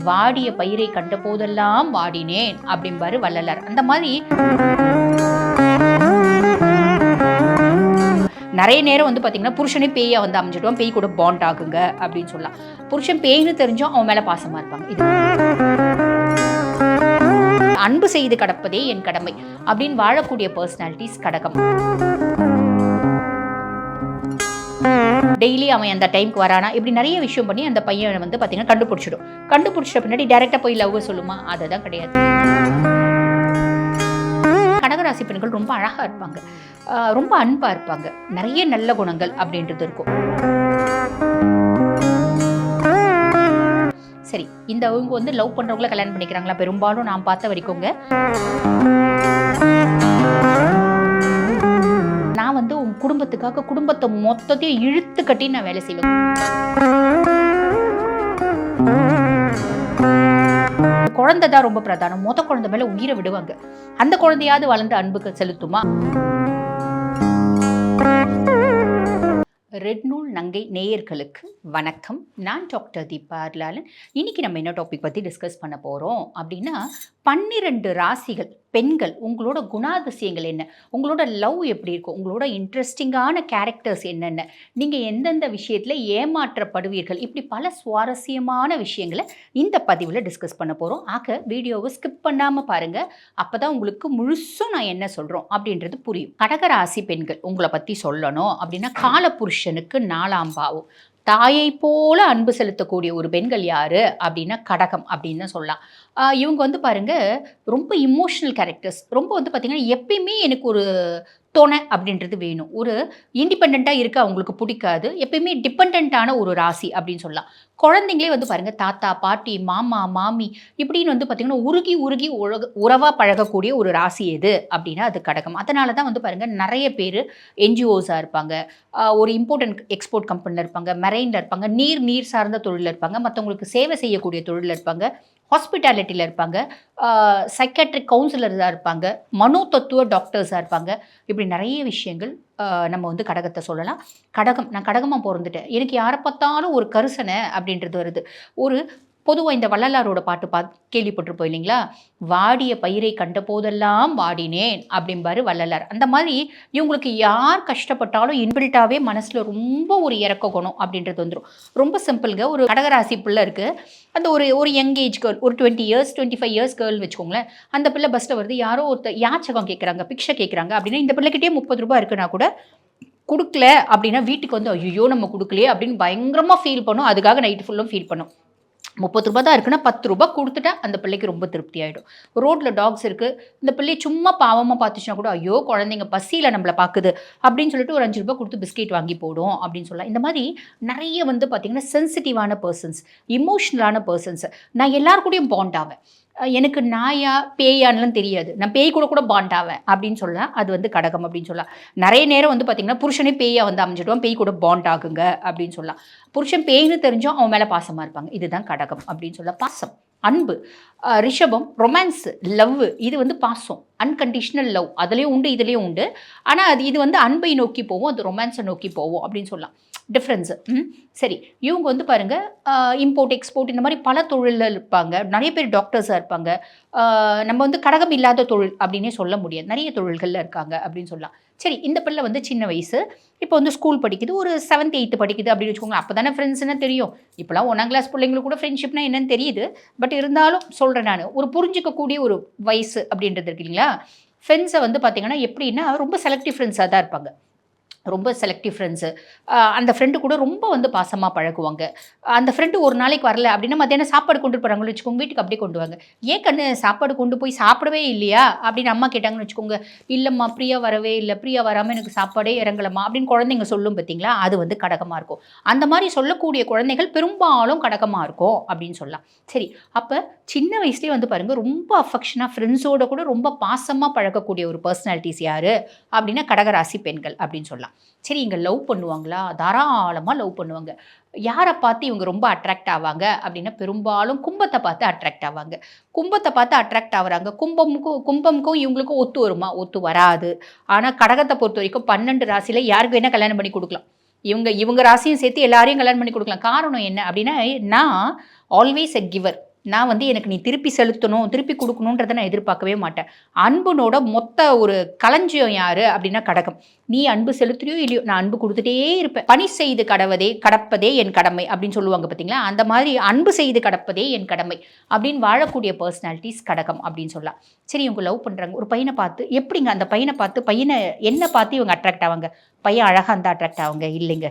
வாடிய பயிரை கண்ட போதெல்லாம் வாடினேன் அப்படிம்பாரு வள்ளலார். அந்த மாதிரி நிறைய நேரம் வந்து பார்த்தீங்கன்னா புருஷனே பேயா வந்து அமைஞ்சிடுவான், பேய் கூட பாண்ட் ஆகுங்க அப்படின்னு சொல்லலாம். புருஷன் பேய்னு தெரிஞ்சும் அவன் மேலே பாசமாக இருப்பாங்க. இது அன்பு செய்து கடப்பதே என் கடமை அப்படின்னு வாழக்கூடிய பர்சனாலிட்டிஸ் கடகம். டெய்லி அவன் அந்த டைமுக்கு வரானா இப்படி நிறைய விஷயம் பண்ணி அந்த பையனை வந்து பார்த்தீங்கன்னா கண்டுபிடிச்சிடும். கண்டுபிடிச்சிட்ட பின்னாடி டைரெக்டாக போய் லவ் சொல்லுமா, அதுதான் கிடையாது. கடகராசி பெண்கள் ரொம்ப அழகாக இருப்பாங்க, ரொம்ப அன்பாக இருப்பாங்க, நிறைய நல்ல குணங்கள் அப்படின்றது இருக்கும். சரி, இந்த அவங்க வந்து லவ் பண்ணுறவங்கள கல்யாணம் பண்ணிக்கிறாங்களா? பெரும்பாலும் நான் பார்த்த வரைக்குங்க நான் வந்து உங்க குடும்பத்துக்காக குடும்பத்தை மொத்தத்தையும் இழுத்து கட்டி நான் வேலை செய்வேன். குழந்தை தான் ரொம்ப பிரதானம். குழந்தை மேல உயிரை விடுவாங்க. அந்த குழந்தையாவது வளர்ந்து அன்புக்கு செலுத்துமா? ரெட் நூல் நங்கை நேயர்களுக்கு வணக்கம். நான் டாக்டர் தீபா அருளாளன். இன்னைக்கு நம்ம என்ன டாபிக் பற்றி டிஸ்கஸ் பண்ண போகிறோம் அப்படின்னா, 12 ராசிகள் பெண்கள் உங்களோட குணாதிசயங்கள் என்ன, உங்களோட லவ் எப்படி இருக்கும், உங்களோட இன்ட்ரெஸ்டிங்கான கேரக்டர்ஸ் என்னென்ன, நீங்கள் எந்தெந்த விஷயத்தில் ஏமாற்றப்படுவீர்கள், இப்படி பல சுவாரஸ்யமான விஷயங்களை இந்த பதிவில் டிஸ்கஸ் பண்ண போகிறோம். ஆக வீடியோவை ஸ்கிப் பண்ணாமல் பாருங்கள், அப்போ தான் உங்களுக்கு முழுசும் நான் என்ன சொல்கிறோம் அப்படின்றது புரியும். கடகராசி பெண்கள் உங்களை பற்றி சொல்லணும் அப்படின்னா, காலபுருஷனுக்கு 4ஆம் பாவம், தாயை போல அன்பு செலுத்தக்கூடிய ஒரு பெண்கள் யாரு அப்படின்னா கடகம் அப்படின்னு தான் சொல்லலாம். இவங்க வந்து பாருங்க ரொம்ப இமோஷனல் கேரக்டர்ஸ். ரொம்ப வந்து பார்த்தீங்கன்னா எப்பயுமே எனக்கு ஒரு துணை அப்படின்றது வேணும். ஒரு இண்டிபெண்ட்டாக இருக்க அவங்களுக்கு பிடிக்காது. எப்பயுமே டிபெண்ட்டான ஒரு ராசி அப்படின்னு சொல்லலாம். குழந்தைங்களே வந்து பாருங்க தாத்தா பாட்டி மாமா மாமி இப்படின்னு வந்து பார்த்தீங்கன்னா உருகி உருகி உறவாக பழகக்கூடிய ஒரு ராசி எது அப்படின்னா அது கடகம். அதனால தான் வந்து பாருங்க நிறைய பேர் என்ஜிஓஸாக இருப்பாங்க, ஒரு இம்போர்ட்டன்ட் எக்ஸ்போர்ட் கம்பெனியில் இருப்பாங்க, மெரைனில் இருப்பாங்க, நீர் சார்ந்த தொழிலில் இருப்பாங்க, மற்றவங்களுக்கு சேவை செய்யக்கூடிய தொழிலில் இருப்பாங்க, ஹாஸ்பிட்டாலிட்டியில் இருப்பாங்க, சைக்காட்ரிக் கவுன்சிலர்ஸாக இருப்பாங்க, மனோ தத்துவ டாக்டர்ஸாக இருப்பாங்க. இப்படி நிறைய விஷயங்கள் நம்ம வந்து கடகத்தை சொல்லலாம். நான் கடகமாக பிறந்துட்டேன், எனக்கு யாரை பார்த்தாலும் ஒரு கரிசனை அப்படின்றது வருது. ஒரு பொதுவாக இந்த வள்ளலாரோட பாட்டு கேள்விப்பட்டிருப்போம் இல்லைங்களா? வாடிய பயிரை கண்ட போதெல்லாம் வாடினேன் அப்படிம்பாரு வள்ளலார். அந்த மாதிரி இவங்களுக்கு யார் கஷ்டப்பட்டாலும் இன்பில்ட்டாகவே மனசில் ரொம்ப ஒரு இறக்க குணம் அப்படின்றது வந்துடும். ரொம்ப சிம்பிளுங்க. ஒரு கடகராசி பிள்ளை இருக்குது, அந்த ஒரு யங் ஏஜ் கேர்ள், ஒரு 20 இயர்ஸ் 25 இயர்ஸ் கேர்ள் வச்சுக்கோங்களேன். அந்த பிள்ளை பஸ்ஸில் வருது, யாரோ ஒருத்தர் யாச்சகம் கேட்குறாங்க, பிக்ஷை கேட்குறாங்க அப்படின்னா இந்த பிள்ளைகிட்டே 30 ரூபாய் இருக்குன்னா கூட கொடுக்கல அப்படின்னா வீட்டுக்கு வந்து ஐயோ நம்ம கொடுக்கலையே அப்படின்னு பயங்கரமாக ஃபீல் பண்ணும். அதுக்காக நைட்டு ஃபுல்லும் ஃபீல் பண்ணும். 30 ரூபா தான் இருக்குன்னா 10 ரூபா கொடுத்துட்டா அந்த பிள்ளைக்கு ரொம்ப திருப்தி ஆகிடும். ரோட்டில் டாக்ஸ் இருக்குது, இந்த பிள்ளையை சும்மா பாவமாக பார்த்துச்சுன்னா கூட ஐயோ குழந்தைங்க பசியில் நம்மளை பார்க்குது அப்படின்னு சொல்லிட்டு ஒரு 5 ரூபா கொடுத்து பிஸ்கெட் வாங்கி போடும் அப்படின்னு சொல்லலாம். இந்த மாதிரி நிறைய வந்து பார்த்திங்கன்னா சென்சிட்டிவான பர்சன்ஸ், இமோஷ்னலான பர்சன்ஸ். நான் எல்லாருக்கூடையும் பாண்ட் ஆவேன். எனக்கு நாயா பேயான்லாம் தெரியாது, நான் பேய் கூட பாண்ட் ஆவேன் அப்படின்னு சொல்லலாம். அது வந்து கடகம் அப்படின்னு சொல்லலாம். நிறைய நேரம் வந்து பார்த்திங்கன்னா புருஷனே பேயா வந்து அமைஞ்சிடுவான், பேய் கூட பாண்ட் ஆகுங்க அப்படின்னு சொல்லலாம். புருஷன் பேய்னு தெரிஞ்சும் அவன் மேலே பாசமாக இருப்பாங்க. இதுதான் கடகம் அப்படின்னு சொல்லலாம். பாசம், அன்பு. ரிஷபம் ரொமான்ஸ், லவ். இது வந்து பாசம், அன்கண்டிஷனல் லவ். அதுலேயும் உண்டு இதுலேயும் உண்டு. ஆனால் இது வந்து அன்பை நோக்கி போவோம், அது ரொமான்ஸை நோக்கி போவோம் அப்படின்னு சொல்லலாம். டிஃப்ரென்ஸு. சரி, இவங்க வந்து பாருங்கள் இம்போர்ட் எக்ஸ்போர்ட் இந்த மாதிரி பல தொழிலில் இருப்பாங்க. நிறைய பேர் டாக்டர்ஸாக இருப்பாங்க. நம்ம வந்து கடகம் இல்லாத தொழில் அப்படின்னே சொல்ல முடியாது, நிறைய தொழில்களில் இருக்காங்க அப்படின்னு சொல்லலாம். சரி, இந்த பிள்ளை வந்து சின்ன வயசு, இப்போ வந்து ஸ்கூல் படிக்குது, ஒரு 7th 8th படிக்குது அப்படின்னு வச்சுக்கோங்க. அப்போ தானே ஃப்ரெண்ட்ஸ்னு தெரியும். இப்போலாம் 1ஆம் கிளாஸ் பிள்ளைங்களுக்கு கூட ஃப்ரெண்ட்ஷிப்னா என்னன்னு தெரியுது. பட் இருந்தாலும் சொல்கிறேன், நான் ஒரு புரிஞ்சிக்கக்கூடிய ஒரு வயசு அப்படின்றது இருக்கு இல்லைங்களா? ஃப்ரெண்ட்ஸை வந்து பார்த்திங்கன்னா எப்படின்னா ரொம்ப செலக்டிவ் ஃப்ரெண்ட்ஸாக தான் இருப்பாங்க. ரொம்ப செலக்டிவ் ஃப்ரெண்ட்ஸு. அந்த ஃப்ரெண்டு கூட ரொம்ப வந்து பாசமாக பழகுவாங்க. அந்த ஃப்ரெண்டு ஒரு நாளைக்கு வரல அப்படின்னா மத்தியானம் சாப்பாடு கொண்டு போகிறாங்கன்னு வச்சுக்கோங்க, வீட்டுக்கு அப்படியே கொண்டு வாங்க. ஏன் கண்ணு சாப்பாடு கொண்டு போய் சாப்பிடவே இல்லையா அப்படின்னு அம்மா கேட்டாங்கன்னு வச்சுக்கோங்க, இல்லைம்மா பிரியா வரவே இல்லை, பிரியா வராமல் எனக்கு சாப்பாடே இறங்கலம்மா அப்படின்னு குழந்தைங்க சொல்லும் பார்த்தீங்களா? அது வந்து கடகமாக இருக்கும். அந்த மாதிரி சொல்லக்கூடிய குழந்தைகள் பெரும்பாலும் கடகமாக இருக்கும் அப்படின்னு சொல்லலாம். சரி, அப்போ சின்ன வயசுலேயே வந்து பாருங்கள் ரொம்ப அஃபெக்ஷனாக ஃப்ரெண்ட்ஸோட கூட ரொம்ப பாசமாக பழகக்கூடிய ஒரு பர்சனாலிட்டிஸ் யார் அப்படின்னா கடகராசி பெண்கள் அப்படின்னு சொல்லலாம். சரி, இங்கே லவ் பண்ணுவாங்களா? தாராளமாக லவ் பண்ணுவாங்க. யாரை பார்த்து இவங்க ரொம்ப அட்ராக்ட் ஆவாங்க அப்படின்னா பெரும்பாலும் கும்பத்தை பார்த்து அட்ராக்ட் ஆவாங்க. கும்பத்தை பார்த்து அட்ராக்ட் ஆகுறாங்க. கும்பமுக்கும் இவங்களுக்கும் ஒத்து வருமா? ஒத்து வராது. ஆனால் கடகத்தை பொறுத்த வரைக்கும் 12 ராசியில் யாருக்கு வேணால் கல்யாணம் பண்ணி கொடுக்கலாம். இவங்க ராசியும் சேர்த்து எல்லாரையும் கல்யாணம் பண்ணி கொடுக்கலாம். காரணம் என்ன அப்படின்னா, நான் ஆல்வேஸ் எ கிவர். நான் வந்து எனக்கு நீ திருப்பி செலுத்தணும், திருப்பி குடுக்கணுன்றத நான் எதிர்பார்க்கவே மாட்டேன். அன்புனோட மொத்த ஒரு களஞ்சியம் யாரு அப்டின்னா கடகம். நீ அன்பு செலுத்துறியோ இல்லையோ, நான் அன்பு குடுத்துட்டே இருப்பேன். "பணி செய்து கடப்பதே என் கடமை" அப்டின்னு சொல்லுவாங்க பார்த்தீங்களா? அந்த மாதிரி அன்பு செய்து கடப்பதே என் கடமை அப்டின்னு வாழக்கூடிய பெர்சனாலிட்டீஸ் கடகம் அப்டின்னு சொல்லலாம். சரி இவங்க லவ் பண்றாங்க. ஒரு பையன பார்த்து எப்படிங்க அந்த பையன பார்த்து என்ன பார்த்து இவங்க அட்ராக்ட் ஆவாங்க? பையன் அழகா இருந்தா அட்ராக்ட் ஆவாங்க? இல்லைங்க.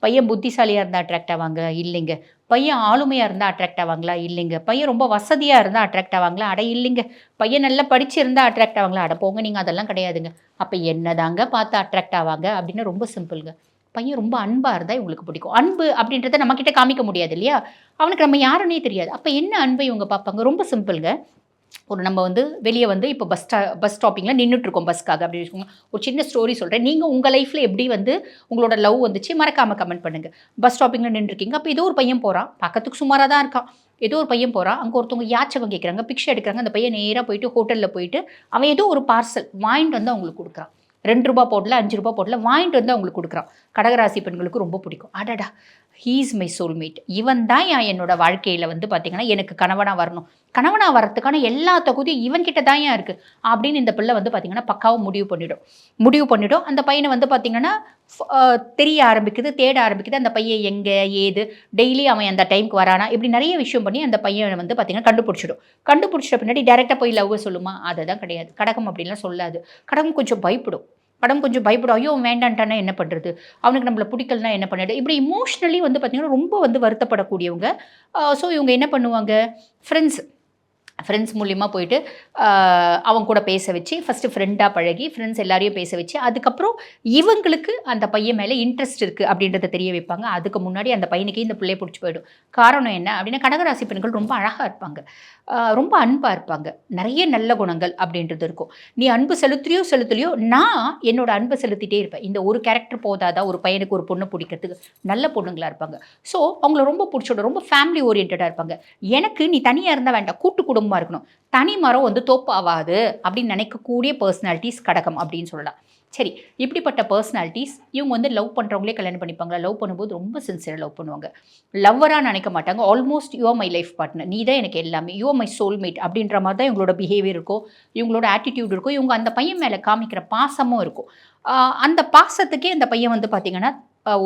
பையன் புத்திசாலியா இருந்தா அட்ராக்ட் ஆவாங்க? இல்லைங்க. பையன் ஆளுமையா இருந்தா அட்ராக்ட் ஆவாங்களா? இல்லைங்க. பையன் ரொம்ப வசதியா இருந்தா அட்ராக்ட் ஆவாங்களா? அட இல்லைங்க. பையன் நல்லா படிச்சிருந்தா அட்ராக்ட் ஆவாங்களா? அட போங்க நீங்க அதெல்லாம் கிடையாதுங்க. அப்ப என்னதாங்க பார்த்து அட்ராக்ட் ஆவாங்க? அப்படின்னு ரொம்ப சிம்பிள்ங்க. பையன் ரொம்ப அன்பா இருந்தா இவங்களுக்கு பிடிக்கும். அன்பு அப்படின்றத நம்மகிட்ட காமிக்க முடியாது இல்லையா? அவனுக்கு நம்ம யாருன்னே தெரியாது. அப்ப என்ன அன்பை இவங்க பார்ப்பாங்க? ரொம்ப சிம்பிள்ங்க. ஒரு நம்ம வந்து வெளிய வந்து இப்போ பஸ் ஸ்டாப்பிங்ல நின்னுட்டுருக்கோம் பஸ்க்காக அப்படின்னு வச்சுக்கோங்க. ஒரு சின்ன ஸ்டோரி சொல்றேன். நீங்க உங்க லைஃப்ல எப்படி வந்து உங்களோட லவ் வந்துச்சு மறக்காம கமெண்ட் பண்ணுங்க. பஸ் ஸ்டாப்பிங்ல நின்னுருக்கீங்க. அப்ப ஏதோ ஒரு பையன் போறான். பார்க்கறதுக்கு சுமாரா தான் இருக்கான். ஏதோ ஒரு பையன் போறான். அங்க ஒருத்தவங்க யாச்சகம் கேட்குறாங்க. பிக்ஷை எடுக்குறாங்க. அந்த பையன் நேரா போயிட்டு ஹோட்டல்ல போயிட்டு அவன் ஏதோ ஒரு பார்சல் வாங்கிட்டு வந்து அவங்களுக்கு குடுக்குறான். ரூ. 2 போடல, ரூ. 5 போடல வாங்கிட்டு வந்து அவங்களுக்கு குடுக்குறான். கடகராசி பெண்களுக்கு ரொம்ப பிடிக்கும். அடடா! He is my soulmate. இவன் தான் என்னோட வாழ்க்கையில வந்து பார்த்தீங்கன்னா, எனக்கு கணவனா வரணும். கணவனா வரத்துக்கான எல்லா தகுதியும் இவன் கிட்ட தான் இருக்கு. அப்படின்னு இந்த பிள்ளை வந்து பார்த்தீங்கன்னா, பக்காவா முடிவு பண்ணிடும். அந்த பையன வந்து பார்த்தீங்கன்னா, தெரிய ஆரம்பிக்குது, தேட ஆரம்பிக்குது. அந்த பையன் எங்க, ஏது, டெய்லி அவன் அந்த டைம்க்கு வரானா, இப்படி நெறைய விஷயம் பண்ணி அந்த பையன வந்து பார்த்தீங்கன்னா கண்டுபிடிச்சிடும். கண்டுபிடிச்சிட்ட பின்னாடி டைரக்ட்டா போய் லவ்வ சொல்லுமா? அதெல்லாம் கிடையாது. கடகம் அப்படின்லாம் சொல்லாது. கடகம் கொஞ்சம் பயப்படும். ஐயோ! அவன் வேண்டான்ட்டான்னா என்ன பண்றது? அவனுக்கு நம்மள பிடிக்கலன்னா என்ன பண்ணுறது? இப்படி இமோஷனலி வந்து பார்த்தீங்கன்னா, ரொம்ப வந்து வருத்தப்படக்கூடியவங்க. ஸோ இவங்க என்ன பண்ணுவாங்க? ஃப்ரெண்ட்ஸ் ஃப்ரெண்ட்ஸ் மூலியமா போயிட்டு அவங்க கூட பேச வச்சு, ஃபர்ஸ்ட்டு ஃப்ரெண்டா பழகி, ஃப்ரெண்ட்ஸ் எல்லாரையும் பேச வச்சு, அதுக்கப்புறம் இவங்களுக்கு அந்த பையன் மேல இன்ட்ரெஸ்ட் இருக்கு அப்படின்றத தெரிய வைப்பாங்க. அதுக்கு முன்னாடி அந்த பையனுக்கே இந்த பிள்ளைய புடிச்சு போயிடும். காரணம் என்ன அப்படின்னா, கடகராசி பெண்கள் ரொம்ப அழகா இருப்பாங்க. ரொம்ப அன்பா இருப்பாங்க. நெறைய நல்ல குணங்கள் அப்படின்றது இருக்கும். நீ அன்பு செலுத்தலையோ, நான் என்னோட அன்ப செலுத்திட்டே இருப்பேன். இந்த ஒரு கேரக்டர் போதாதா ஒரு பையனுக்கு ஒரு பொண்ண புடிக்கிறதுக்கு? நல்ல பொண்ணுங்களா இருப்பாங்க. ஸோ அவங்கள ரொம்ப புடிச்சிடும். ரொம்ப ஃபேமிலி ஓரியன்டடா இருப்பாங்க. எனக்கு நீ தனியா இருந்தா வேண்டாம். கூட்டு குடும்பமா இருக்கணும். தனி மரம் வந்து தோப்பாவாது அப்படின்னு நினைக்கக்கூடிய பெர்சனாலிட்டீஸ் கடகம் அப்படின்னு சொல்லலாம். சரி, இப்படிப்பட்ட பெர்சனாலிட்டீஸ் இவங்க வந்து லவ் பண்ணுறவங்களே கல்யாணம் பண்ணிப்பாங்களா? லவ் பண்ணும்போது ரொம்ப சின்சியராக லவ் பண்ணுவாங்க. லவ்வராக நினைக்க மாட்டாங்க. Almost you are my life partner. நீ தான் எனக்கு எல்லாமே. யூ ஆர் மை சோல்மேட் அப்படின்ற மாதிரி தான் இவங்களோட பிஹேவியர் இருக்கும். இவங்களோட ஆட்டிடியூட் இருக்கும். இவங்க அந்த பையன் மேலே காமிக்கிற பாசமும் இருக்கும். அந்த பாசத்துக்கே அந்த பையன் வந்து பார்த்தீங்கன்னா,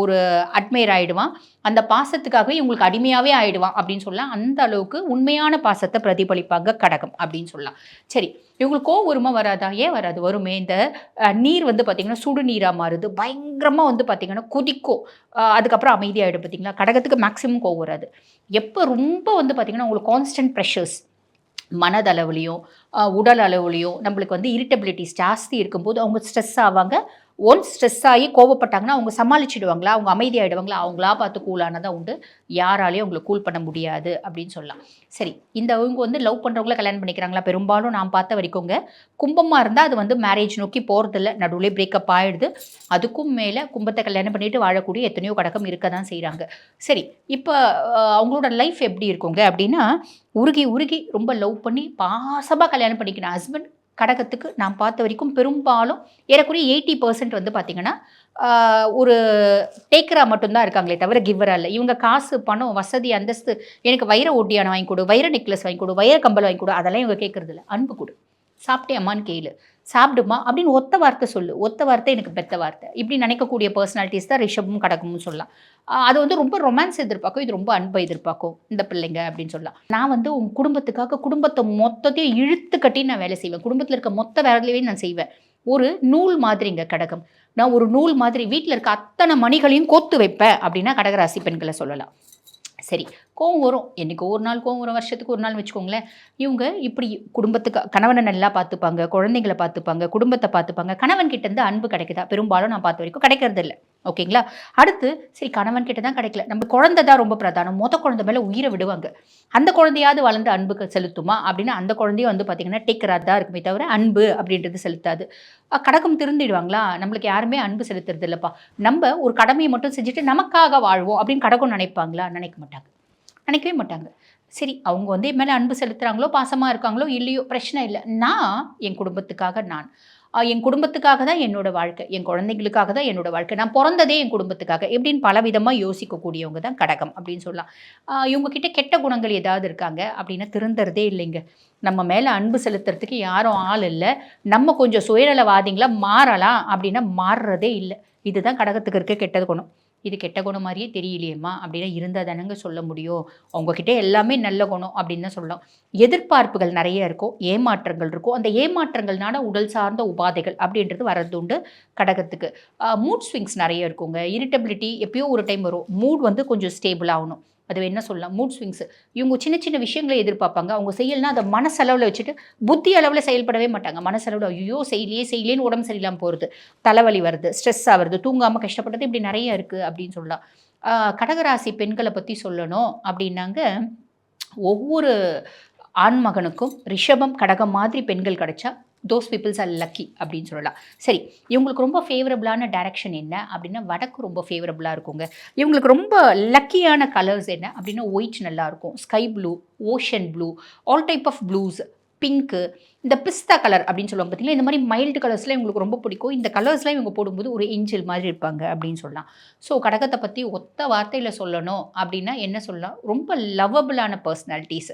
ஒரு அட்மையர் ஆயிடுவான். அந்த பாசத்துக்காகவே இவங்களுக்கு அடிமையாவே ஆயிடுவான் அப்படின்னு சொல்லலாம். அந்த அளவுக்கு உண்மையான பாசத்த பிரதிபலிப்பாங்க கடகம் அப்படின்னு சொல்லலாம். சரி, இவங்களுக்கு கோவம் வருமா? வராதா? ஏன் வராது? வருமே. இந்த நீர் வந்து பார்த்தீங்கன்னா, சுடு நீரா மாறுது. பயங்கரமா வந்து பார்த்தீங்கன்னா கொதிக்கும். அதுக்கப்புறம் அமைதியாயிடும் பார்த்தீங்களா? கடகத்துக்கு மேக்ஸிமம் கோவம் வராது. எப்ப ரொம்ப வந்து பார்த்தீங்கன்னா, உங்களுக்கு கான்ஸ்டன்ட் பிரஷர்ஸ் மனதளவுலயும், உடல் அளவுலயும் நம்மளுக்கு வந்து இரிட்டபிலிட்டிஸ் ஜாஸ்தி இருக்கும்போது அவங்க ஸ்ட்ரெஸ் ஆவாங்க. ஒன்ஸ் ஸ்ட்ரெஸ் ஆகி கோவப்பட்டாங்கன்னா, அவங்க சமாளிச்சுடுவாங்களா? அவங்க அமைதியாயிடுவாங்களா? அவங்களா பார்த்து கூல் ஆனதா உண்டு. யாராலயும் அவங்கள கூல் பண்ண முடியாது அப்படின்னு சொல்லலாம். சரி, இவங்க வந்து லவ் பண்றவங்கள கல்யாணம் பண்ணிக்கிறாங்களா? பெரும்பாலும் நான் பார்த்த வரைக்குங்க, கும்பமா இருந்தா அது வந்து மேரேஜ் நோக்கி போறதில்ல. நடுவுலயே பிரேக்கப் ஆயிடுது. அதுக்கும் மேல கும்பத்த கல்யாணம் பண்ணிட்டு வாழக்கூடிய எத்தனையோ கடகம் இருக்க தான் செய்றாங்க. சரி, இப்ப அவங்களோட லைஃப் எப்படி இருக்குங்க அப்படின்னா, உருகி உருகி ரொம்ப லவ் பண்ணி பாசமா கல்யாணம் பண்ணிக்கின ஹஸ்பண்ட் கடகத்துக்கு நான் பார்த்த வரைக்கும் பெரும்பாலும் ஏறக்குறைய 80% வந்து பார்த்தீங்கன்னா, ஒரு டேக்கரா மட்டும் தான் இருக்காங்களே தவிர கிவ்வரா இல்ல. இவங்க காசு, பணம், வசதி, அந்தஸ்து, எனக்கு வைர ஒட்டியானம் வாங்கி குடு, வைர நெக்லஸ் வாங்கி குடு, வைர கம்பல் வாங்கி குடு, அதெல்லாம் இவங்க கேட்கறதில்ல. அன்பு குடு. சாப்பிட்டியாம்மான்னு கேளு. சாப்பிடுமா அப்படின்னு ஒத்த வார்த்தை சொல்லு. ஒத்த வார்த்தை எனக்கு பெத்த வார்த்தை. இப்படி நினைக்கக்கூடிய பெர்சனாலிட்டீஸ் தான் ரிஷபமும், கடகமும் சொல்லலாம். அது வந்து ரொம்ப ரொமான்ஸ் எதிர்பார்க்கும். இது ரொம்ப அன்பை எதிர்பார்க்கும் இந்த பிள்ளைங்க அப்படின்னு சொல்லலாம். நான் வந்து உங்க குடும்பத்துக்காக குடும்பத்த மொத்தத்தையும் இழுத்து கட்டி நான் வேலை செய்வேன். குடும்பத்தில இருக்க மொத்த வேலையையும் நான் செய்வேன். ஒரு நூல் மாதிரிங்க கடகம். நான் ஒரு நூல் மாதிரி வீட்ல இருக்க அத்தனை மணிகளையும் கோத்து வைப்பேன் அப்படின்னா கடகராசி பெண்கள சொல்லலாம். சரி, கோவம் வரும். என்னைக்கோ ஒரு நாள் கோவம் வரும். வருஷத்துக்கு ஒரு நாள்னு வச்சுக்கோங்களேன். இவங்க இப்படி குடும்பத்துக்கு கணவன நல்லா பார்த்துப்பாங்க, குழந்தைங்கள பார்த்துப்பாங்க, குடும்பத்த பார்த்துப்பாங்க. கணவன் கிட்ட இருந்து அன்பு கிடைக்குதா? பெரும்பாலும் நான் பார்த்த வரைக்கும் கிடைக்கிறதில்ல. ஓகேங்களா? அடுத்து சரி கணவன் கிட்ட தான் கிடைக்கல. நம்ம குழந்தை தான் ரொம்ப பிரதானம். குழந்தை மேல உயிர விடுவாங்க. அந்த குழந்தையாவது வளர்ந்து அன்புக்கு செலுத்துமா? அப்படின்னா அந்த குழந்தையும் வந்து பார்த்தீங்கன்னா, டேக்கரா தான் இருக்குமே தவிர அன்பு அப்படின்றது செலுத்தாது. கடகம் திருந்திடுவாங்களா? நம்மளுக்கு யாருமே அன்பு செலுத்துறது இல்லப்பா. நம்ப ஒரு கடமைய மட்டும் செஞ்சுட்டு நமக்காக வாழ்வோம் அப்படின்னு கடகம் நினைப்பாங்களா? நினைக்க மாட்டாங்க. நினைக்கவே மாட்டாங்க. சரி, அவங்க வந்து என் மேல அன்பு செலுத்துறாங்களோ, பாசமா இருக்காங்களோ, இல்லையோ பிரச்சனை இல்ல. நான் என் குடும்பத்துக்காக நான். என் குடும்பத்துக்காக தான் என்னோட வாழ்க்கை, என் குழந்தைங்களுக்காக தான் என்னோட வாழ்க்கை, நான் பிறந்ததே என் குடும்பத்துக்காக எப்படின்னு பலவிதமாக யோசிக்கக்கூடியவங்க தான் கடகம் அப்படின்னு சொல்லலாம். இவங்க கிட்ட கெட்ட குணங்கள் ஏதாவது இருக்காங்க அப்படின்னா திருந்துறதே இல்லைங்க. நம்ம மேலே அன்பு செலுத்துறதுக்கு யாரும் ஆள் இல்லை. நம்ம கொஞ்சம் சுயநலவாதிங்களா மாறலாம் அப்படின்னா மாறுறதே இல்லை. இதுதான் கடகத்துக்கு இருக்க கெட்டது குணம். இது கெட்ட குணம் மாதிரியே தெரியலையேம்மா அப்படின்னா இருந்தால் தானங்க சொல்ல முடியும். அவங்கக்கிட்ட எல்லாமே நல்ல குணம் அப்படின்னு தான் சொல்லலாம். எதிர்பார்ப்புகள் நிறைய இருக்கும், ஏமாற்றங்கள் இருக்கும். அந்த ஏமாற்றங்கள்னால உடல் சார்ந்த உபாதைகள் அப்படின்றது வர்றது உண்டு கடகத்துக்கு. மூட் ஸ்விங்ஸ் நிறைய இருக்குங்க. இரிட்டபிலிட்டி எப்பயோ ஒரு டைம் வரும். மூட் வந்து கொஞ்சம் ஸ்டேபிள் ஆகணும். அது என்ன சொல்லலாம், மூட் ஸ்விங்ஸ். இவங்க சின்ன சின்ன விஷயங்களை எதிர்பார்ப்பாங்க. அவங்க செய்யலைன்னா அதை மனசளவில் வச்சுட்டு புத்தி அளவில் செயல்படவே மாட்டாங்க. மனசளவில் ஐயோ செய்யலேன்னு உடம்பு சரியில்லாமல் போகிறது, தலைவலி வருது, ஸ்ட்ரெஸ் ஆகுறது, தூங்காமல் கஷ்டப்பட்டது, இப்படி நிறைய இருக்குது அப்படின்னு சொல்லலாம். கடகராசி பெண்களை பற்றி சொல்லணும் அப்படின்னாங்க, ஒவ்வொரு ஆண்மகனுக்கும் ரிஷபம் கடகம் மாதிரி பெண்கள் கிடைச்சா தோஸ் பீப்புள்ஸ் ஆர் லக்கி அப்படின்னு சொல்லலாம். சரி, இவங்களுக்கு ரொம்ப ஃபேவரபிளான டைரக்ஷன் என்ன அப்படின்னா வடக்கு ரொம்ப ஃபேவரபிளாக இருக்குங்க. இவங்களுக்கு ரொம்ப லக்கியான கலர்ஸ் என்ன அப்படின்னா ஒயிட் நல்லாயிருக்கும், sky blue, ocean blue, all type of blues, pink, இந்த பிஸ்தா கலர் அப்படின்னு சொல்லுவாங்க பார்த்தீங்களா, இந்த மாதிரி மைல்டு கலர்ஸ்லாம் இவங்களுக்கு ரொம்ப பிடிக்கும். இந்த கலர்ஸ்லாம் இவங்க போடும்போது ஒரு ஏஞ்சல் மாதிரி இருப்பாங்க அப்படின்னு சொல்லலாம். ஸோ கடகத்தை பற்றி ஒத்த வார்த்தையில் சொல்லணும் அப்படின்னா என்ன சொல்லலாம், ரொம்ப லவ்வபிளான பர்சனாலிட்டிஸ்.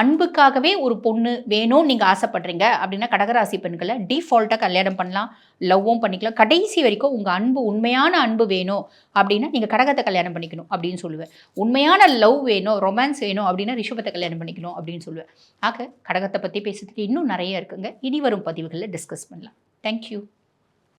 அன்புக்காகவே ஒரு பொண்ணு வேணும்னு நீங்கள் ஆசைப்படுறீங்க அப்படின்னா கடகராசி பெண்களை டிஃபால்ட்டாக கல்யாணம் பண்ணலாம், லவ்வும் பண்ணிக்கலாம். கடைசி வரைக்கும் உங்கள் அன்பு உண்மையான அன்பு வேணும் அப்படின்னா நீங்கள் கடகத்தை கல்யாணம் பண்ணிக்கணும் அப்படின்னு சொல்லுவேன். உண்மையான லவ் வேணும், ரொமான்ஸ் வேணும் அப்படின்னா ரிஷபத்தை கல்யாணம் பண்ணிக்கணும் அப்படின்னு சொல்லுவேன். ஆக கடகத்தை பற்றி பேசுறதுக்கு இன்னும் நிறைய இருக்குங்க. இனி வரும் பதிவுகளில் டிஸ்கஸ் பண்ணலாம். தேங்க்யூ.